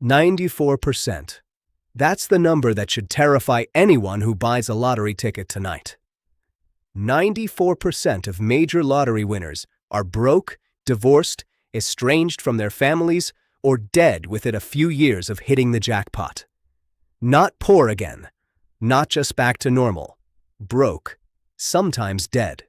94%. That's the number that should terrify anyone who buys a lottery ticket tonight. 94% of major lottery winners are broke, divorced, estranged from their families, or dead within a few years of hitting the jackpot. Not poor again, not just back to normal, broke, sometimes dead.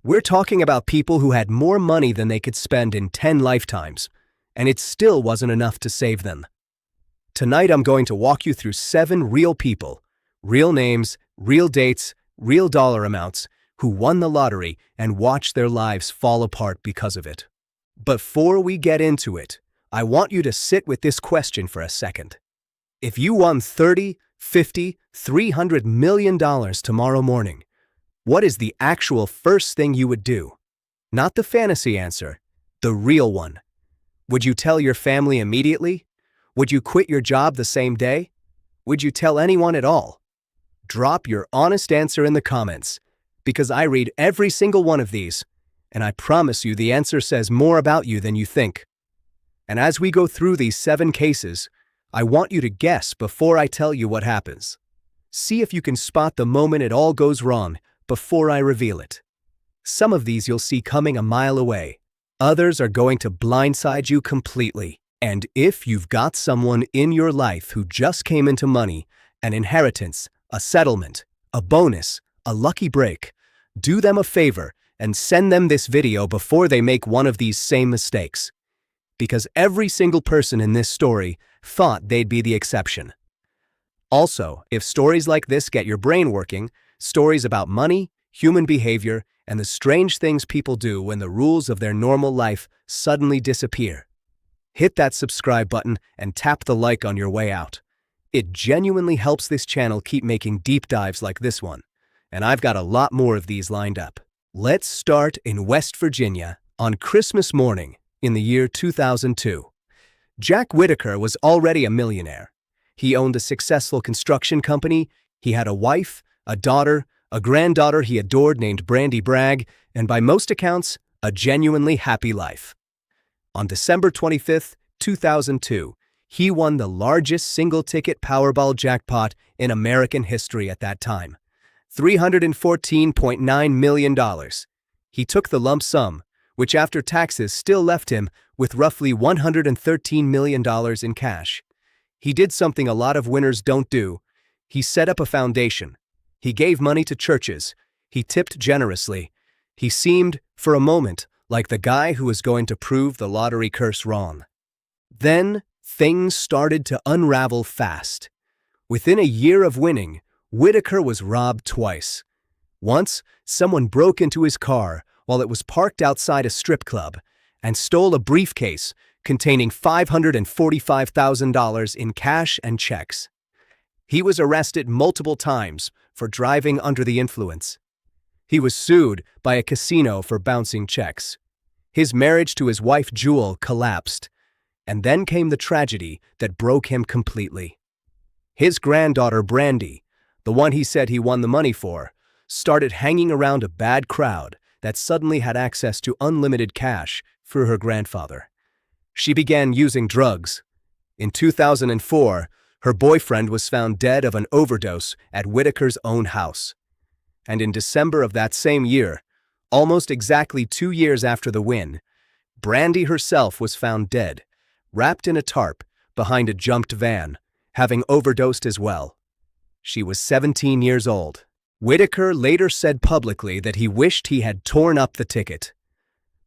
We're talking about people who had more money than they could spend in 10 lifetimes, and it still wasn't enough to save them. Tonight I'm going to walk you through 7 real people, real names, real dates, real dollar amounts, who won the lottery and watched their lives fall apart because of it. Before we get into it, I want you to sit with this question for a second. If you won $30, $50, $300 million tomorrow morning, what is the actual first thing you would do? Not the fantasy answer, the real one. Would you tell your family immediately? Would you quit your job the same day? Would you tell anyone at all? Drop your honest answer in the comments, because I read every single one of these, and I promise you the answer says more about you than you think. And as we go through these 7 cases, I want you to guess before I tell you what happens. See if you can spot the moment it all goes wrong before I reveal it. Some of these you'll see coming a mile away. Others are going to blindside you completely. And if you've got someone in your life who just came into money, an inheritance, a settlement, a bonus, a lucky break, do them a favor and send them this video before they make one of these same mistakes. Because every single person in this story thought they'd be the exception. Also, if stories like this get your brain working, stories about money, human behavior, and the strange things people do when the rules of their normal life suddenly disappear, hit that subscribe button and tap the like on your way out. It genuinely helps this channel keep making deep dives like this one, and I've got a lot more of these lined up. Let's start in West Virginia on Christmas morning in the year 2002. Jack Whitaker was already a millionaire. He owned a successful construction company, he had a wife, a daughter, a granddaughter he adored named Brandy Bragg, and by most accounts, a genuinely happy life. On December 25, 2002, he won the largest single-ticket Powerball jackpot in American history at that time, $314.9 million. He took the lump sum, which after taxes still left him with roughly $113 million in cash. He did something a lot of winners don't do. He set up a foundation. He gave money to churches. He tipped generously. He seemed, for a moment, like the guy who was going to prove the lottery curse wrong. Then, things started to unravel fast. Within a year of winning, Whitaker was robbed twice. Once, someone broke into his car while it was parked outside a strip club and stole a briefcase containing $545,000 in cash and checks. He was arrested multiple times for driving under the influence. He was sued by a casino for bouncing checks. His marriage to his wife Jewel collapsed, and then came the tragedy that broke him completely. His granddaughter Brandy, the one he said he won the money for, started hanging around a bad crowd that suddenly had access to unlimited cash through her grandfather. She began using drugs. In 2004, her boyfriend was found dead of an overdose at Whitaker's own house. And in December of that same year, almost exactly 2 years after the win, Brandy herself was found dead, wrapped in a tarp behind a jumped van, having overdosed as well. She was 17 years old. Whitaker later said publicly that he wished he had torn up the ticket.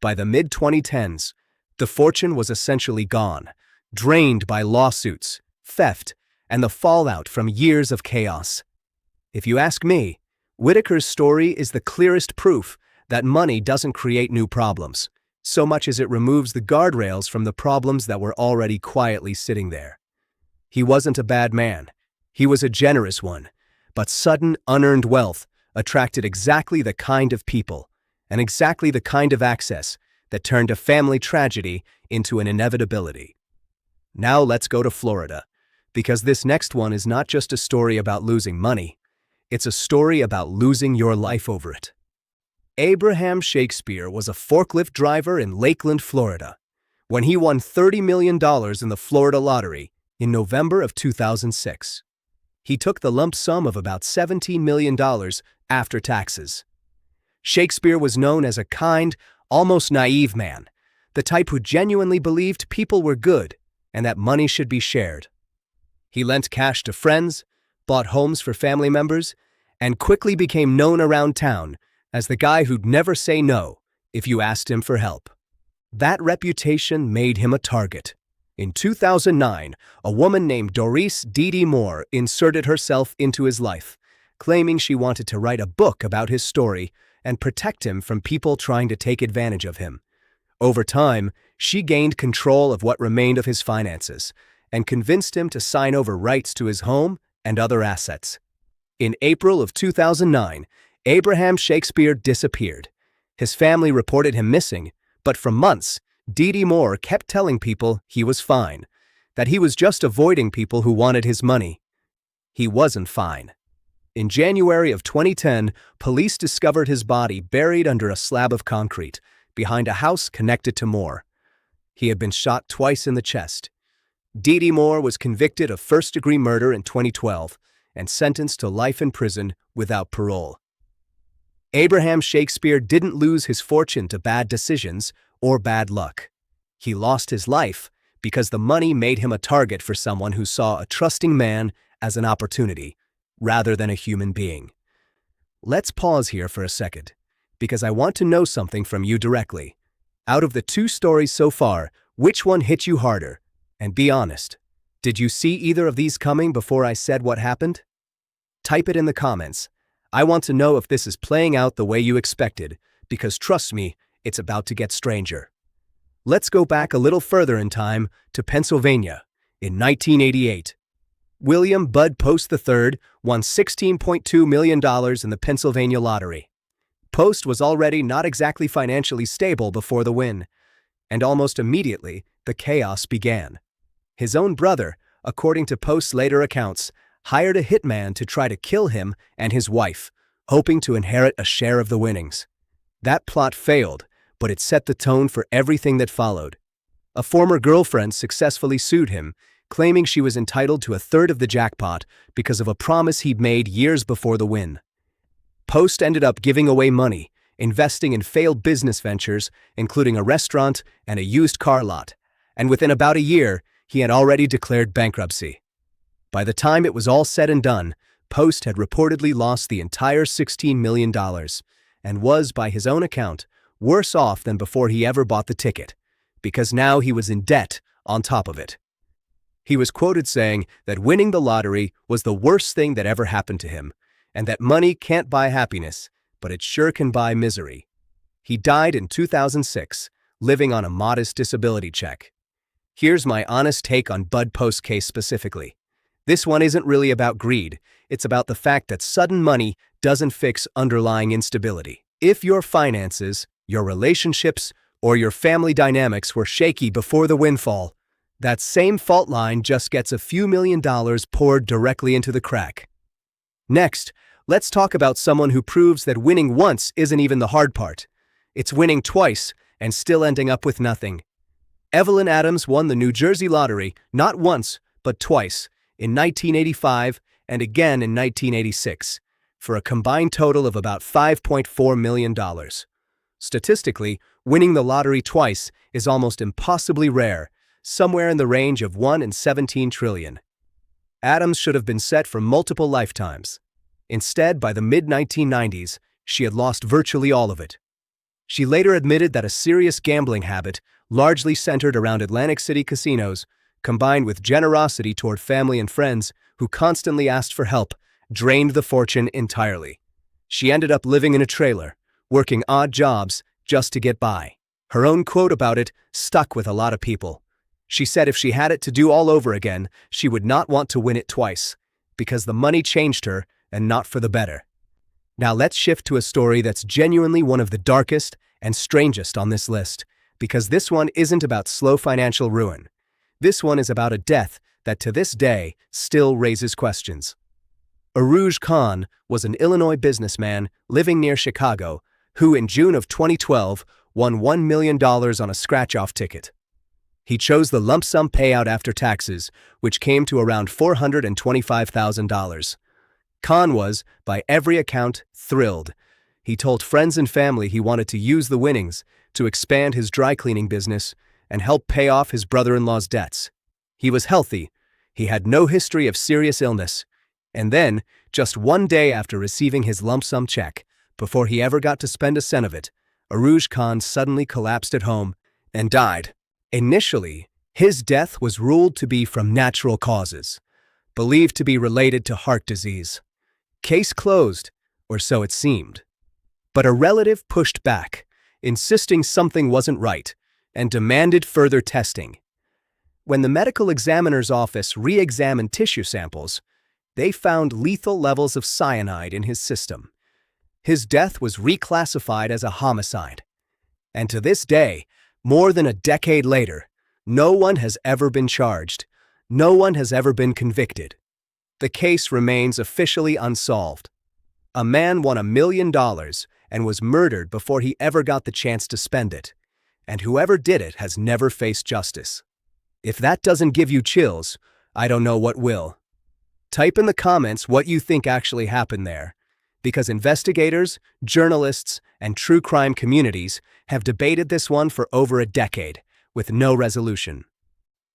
By the mid-2010s, the fortune was essentially gone, drained by lawsuits, theft, and the fallout from years of chaos. If you ask me, Whitaker's story is the clearest proof that money doesn't create new problems, so much as it removes the guardrails from the problems that were already quietly sitting there. He wasn't a bad man. He was a generous one, but sudden, unearned wealth attracted exactly the kind of people and exactly the kind of access that turned a family tragedy into an inevitability. Now let's go to Florida, because this next one is not just a story about losing money, it's a story about losing your life over it. Abraham Shakespeare was a forklift driver in Lakeland, Florida. When he won $30 million in the Florida lottery, in November of 2006. He took the lump sum of about $17 million after taxes. Shakespeare was known as a kind, almost naive man, the type who genuinely believed people were good and that money should be shared. He lent cash to friends, bought homes for family members, and quickly became known around town as the guy who'd never say no if you asked him for help. That reputation made him a target. In 2009, a woman named Doris Dee Moore inserted herself into his life, claiming she wanted to write a book about his story and protect him from people trying to take advantage of him. Over time, she gained control of what remained of his finances and convinced him to sign over rights to his home and other assets. In April of 2009, Abraham Shakespeare disappeared. His family reported him missing, but for months, Dee Moore kept telling people he was fine, that he was just avoiding people who wanted his money. He wasn't fine. In January of 2010, police discovered his body buried under a slab of concrete behind a house connected to Moore. He had been shot twice in the chest. Dee Moore was convicted of first-degree murder in 2012 and sentenced to life in prison without parole. Abraham Shakespeare didn't lose his fortune to bad decisions or bad luck. He lost his life because the money made him a target for someone who saw a trusting man as an opportunity, rather than a human being. Let's pause here for a second, because I want to know something from you directly. Out of the two stories so far, which one hit you harder? And be honest, did you see either of these coming before I said what happened? Type it in the comments. I want to know if this is playing out the way you expected, because trust me, it's about to get stranger. Let's go back a little further in time to Pennsylvania in 1988. William Bud Post III won $16.2 million in the Pennsylvania lottery. Post was already not exactly financially stable before the win, and almost immediately the chaos began. His own brother, according to Post's later accounts, hired a hitman to try to kill him and his wife, hoping to inherit a share of the winnings. That plot failed, but it set the tone for everything that followed. A former girlfriend successfully sued him, claiming she was entitled to a third of the jackpot because of a promise he'd made years before the win. Post ended up giving away money, investing in failed business ventures, including a restaurant and a used car lot, and within about a year, he had already declared bankruptcy. By the time it was all said and done, Post had reportedly lost the entire $16 million and was, by his own account, worse off than before he ever bought the ticket, because now he was in debt on top of it. He was quoted saying that winning the lottery was the worst thing that ever happened to him, and that money can't buy happiness, but it sure can buy misery. He died in 2006, living on a modest disability check. Here's my honest take on Bud Post's case specifically. This one isn't really about greed, it's about the fact that sudden money doesn't fix underlying instability. If your finances, your relationships, or your family dynamics were shaky before the windfall, that same fault line just gets a few $1,000,000 poured directly into the crack. Next, let's talk about someone who proves that winning once isn't even the hard part. It's winning twice and still ending up with nothing. Evelyn Adams won the New Jersey lottery not once, but twice, in 1985 and again in 1986, for a combined total of about $5.4 million. Statistically, winning the lottery twice is almost impossibly rare, somewhere in the range of 1 in 17 trillion. Adams should have been set for multiple lifetimes. Instead, by the mid-1990s, she had lost virtually all of it. She later admitted that a serious gambling habit, largely centered around Atlantic City casinos, combined with generosity toward family and friends who constantly asked for help, drained the fortune entirely. She ended up living in a trailer, working odd jobs just to get by. Her own quote about it stuck with a lot of people. She said if she had it to do all over again, she would not want to win it twice, because the money changed her and not for the better. Now let's shift to a story that's genuinely one of the darkest and strangest on this list, because this one isn't about slow financial ruin. This one is about a death that to this day still raises questions. Aruj Khan was an Illinois businessman living near Chicago who in June of 2012 won $1 million on a scratch-off ticket. He chose the lump sum payout after taxes, which came to around $425,000. Khan was, by every account, thrilled. He told friends and family he wanted to use the winnings to expand his dry cleaning business and help pay off his brother-in-law's debts. He was healthy. He had no history of serious illness. And then, just one day after receiving his lump sum check, before he ever got to spend a cent of it, Aruj Khan suddenly collapsed at home and died. Initially, his death was ruled to be from natural causes, believed to be related to heart disease. Case closed, or so it seemed. But a relative pushed back, insisting something wasn't right, and demanded further testing. When the medical examiner's office re-examined tissue samples, they found lethal levels of cyanide in his system. His death was reclassified as a homicide. And to this day, more than a decade later, no one has ever been charged. No one has ever been convicted. The case remains officially unsolved. A man won $1 million and was murdered before he ever got the chance to spend it. And whoever did it has never faced justice. If that doesn't give you chills, I don't know what will. Type in the comments what you think actually happened there, because investigators, journalists, and true crime communities have debated this one for over a decade, with no resolution.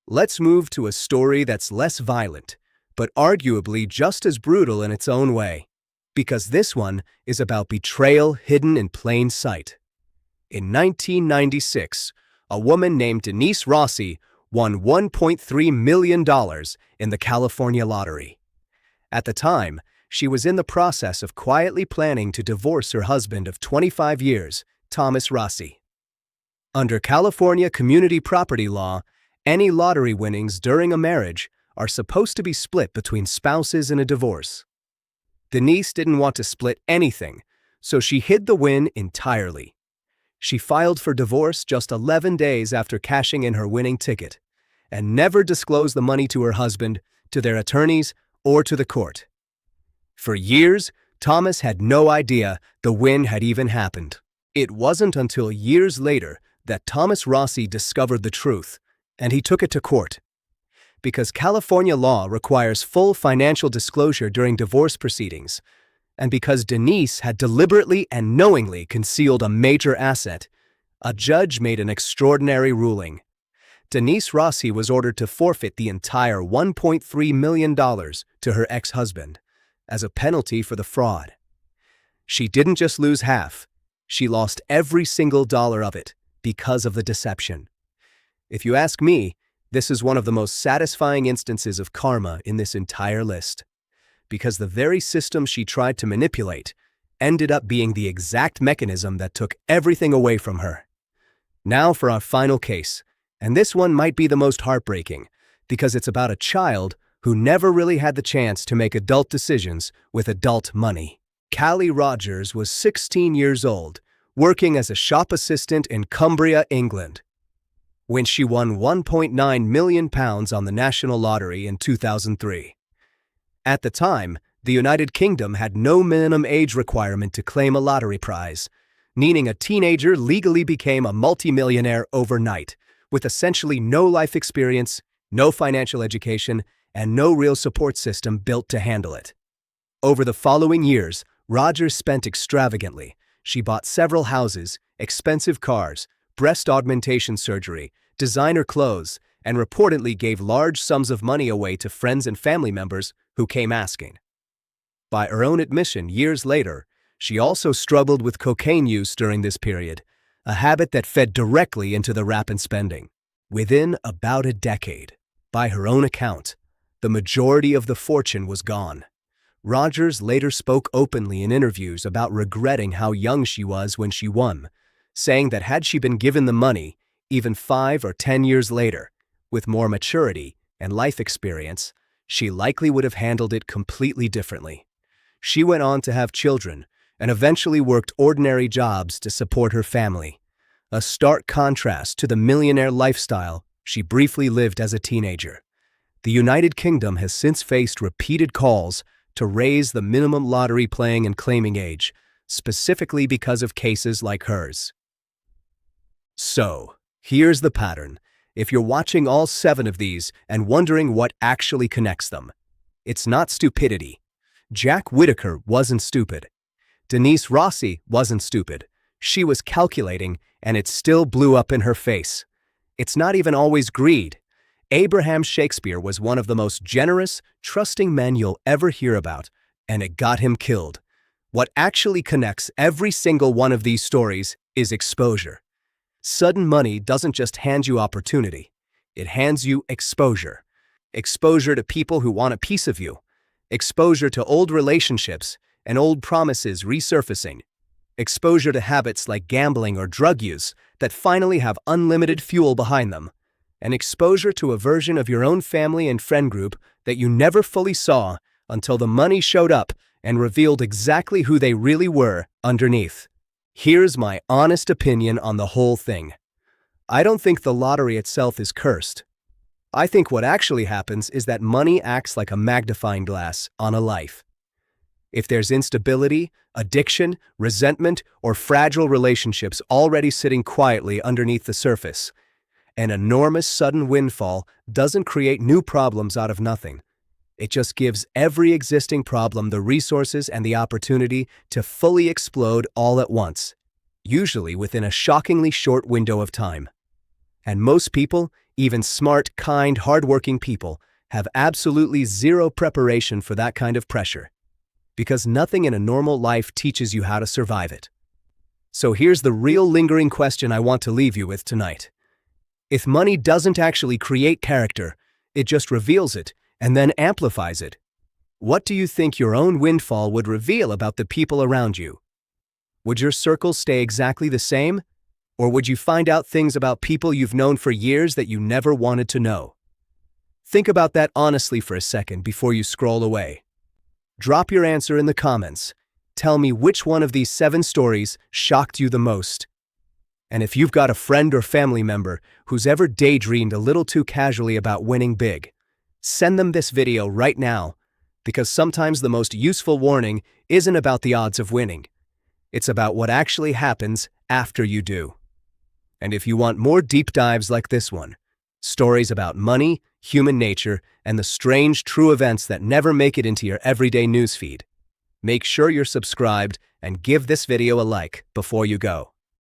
Let's move to a story that's less violent, but arguably just as brutal in its own way, because this one is about betrayal hidden in plain sight. In 1996, a woman named Denise Rossi won $1.3 million in the California lottery. At the time, she was in the process of quietly planning to divorce her husband of 25 years, Thomas Rossi. Under California community property law, any lottery winnings during a marriage are supposed to be split between spouses in a divorce. Denise didn't want to split anything, so she hid the win entirely. She filed for divorce just 11 days after cashing in her winning ticket, and never disclosed the money to her husband, to their attorneys, or to the court. For years, Thomas had no idea the win had even happened. It wasn't until years later that Thomas Rossi discovered the truth, and he took it to court. Because California law requires full financial disclosure during divorce proceedings, and because Denise had deliberately and knowingly concealed a major asset, a judge made an extraordinary ruling. Denise Rossi was ordered to forfeit the entire $1.3 million to her ex-husband as a penalty for the fraud. She didn't just lose half, she lost every single dollar of it because of the deception. If you ask me, this is one of the most satisfying instances of karma in this entire list, because the very system she tried to manipulate ended up being the exact mechanism that took everything away from her. Now for our final case, and this one might be the most heartbreaking, because it's about a child who never really had the chance to make adult decisions with adult money. Callie Rogers was 16 years old, working as a shop assistant in Cumbria, England, when she won £1.9 million on the national lottery in 2003. At the time, the United Kingdom had no minimum age requirement to claim a lottery prize, meaning a teenager legally became a multimillionaire overnight, with essentially no life experience, no financial education, and no real support system built to handle it. Over the following years, Rogers spent extravagantly. She bought several houses, expensive cars, breast augmentation surgery, designer clothes, and reportedly gave large sums of money away to friends and family members who came asking. By her own admission years later, she also struggled with cocaine use during this period, a habit that fed directly into the rapid spending. Within about a decade, by her own account, the majority of the fortune was gone. Rogers later spoke openly in interviews about regretting how young she was when she won, saying that had she been given the money, even 5 or 10 years later, with more maturity and life experience, she likely would have handled it completely differently. She went on to have children and eventually worked ordinary jobs to support her family, a stark contrast to the millionaire lifestyle she briefly lived as a teenager. The United Kingdom has since faced repeated calls to raise the minimum lottery playing and claiming age, specifically because of cases like hers. So, here's the pattern. if you're watching all 7 of these and wondering what actually connects them. It's not stupidity. Jack Whitaker wasn't stupid. Denise Rossi wasn't stupid. She was calculating, and it still blew up in her face. It's not even always greed. Abraham Shakespeare was one of the most generous, trusting men you'll ever hear about, and it got him killed. What actually connects every single one of these stories is exposure. Sudden money doesn't just hand you opportunity. It hands you exposure. Exposure to people who want a piece of you. Exposure to old relationships and old promises resurfacing. Exposure to habits like gambling or drug use that finally have unlimited fuel behind them. And exposure to a version of your own family and friend group that you never fully saw until the money showed up and revealed exactly who they really were underneath. Here's my honest opinion on the whole thing. I don't think the lottery itself is cursed. I think what actually happens is that money acts like a magnifying glass on a life. If there's instability, addiction, resentment, or fragile relationships already sitting quietly underneath the surface, an enormous sudden windfall doesn't create new problems out of nothing. It just gives every existing problem the resources and the opportunity to fully explode all at once, usually within a shockingly short window of time. And most people, even smart, kind, hardworking people, have absolutely zero preparation for that kind of pressure, because nothing in a normal life teaches you how to survive it. So here's the real lingering question I want to leave you with tonight. If money doesn't actually create character, it just reveals it and then amplifies it, what do you think your own windfall would reveal about the people around you? Would your circle stay exactly the same? Or would you find out things about people you've known for years that you never wanted to know? Think about that honestly for a second before you scroll away. Drop your answer in the comments. Tell me which one of these 7 stories shocked you the most. And if you've got a friend or family member who's ever daydreamed a little too casually about winning big, send them this video right now, because sometimes the most useful warning isn't about the odds of winning. It's about what actually happens after you do. And if you want more deep dives like this one, stories about money, human nature, and the strange true events that never make it into your everyday newsfeed, make sure you're subscribed and give this video a like before you go.